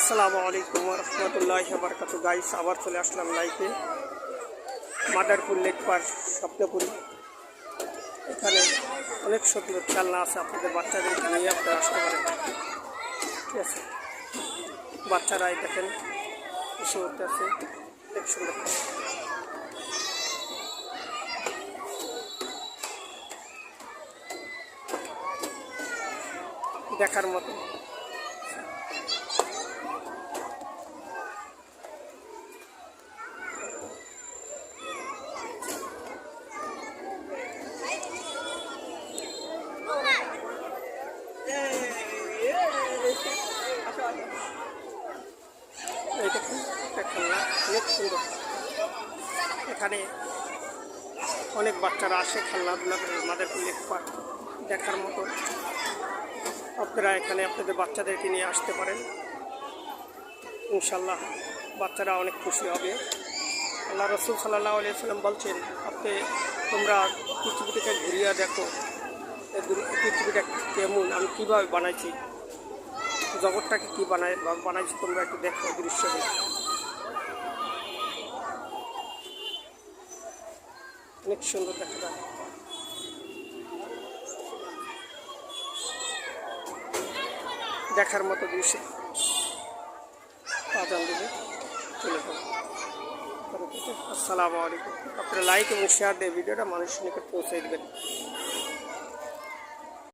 আসসালামু আলাইকুম রহমতুল্লাহি ওয়া বারাকাতুহু। গাইস, আবার চলে আসলাম লাইভে। মাদারপুর লেক পার্ক, স্বপ্নপুরী। এখানে অনেক সুন্দর খেলনা আছে, আপনাদের বাচ্চাদেরকে নিয়ে আপনারা আসতে পারেন। ঠিক আছে, বাচ্চারাই দেখেন এসে উঠতে আছে, অনেক সুন্দর দেখার মতো। এইটা একটা খেলনা, অনেক সুন্দর। এখানে অনেক বাচ্চারা আসে খেলনাধুলা করে। মাদারপুর লেক পার্ক দেখার মতো। আপনারা এখানে আপনাদের বাচ্চাদেরকে নিয়ে আসতে পারেন, ইনশাল্লাহ বাচ্চারা অনেক খুশি হবে। আল্লাহ রসুল সাল্লাল্লাহু আলাইহি ওয়াসাল্লাম বলছেন, তোমরা পৃথিবীটাকে ঘুরিয়ে দেখো, পৃথিবীটা কেমন, আমি কীভাবে বানাইছি, জগৎটাকে কী বানাইছি তোমরা একটু দেখো দৃশ্যগুলো। অনেক সুন্দর দেখা যায়। দেখার মতো দৃশ্য। আজান দিবে, চলে যাবো। আসসালামু আলাইকুম। আপনারা লাইক এবং শেয়ার দিয়ে ভিডিওটা মানুষের নিকট পৌঁছে দেবেন।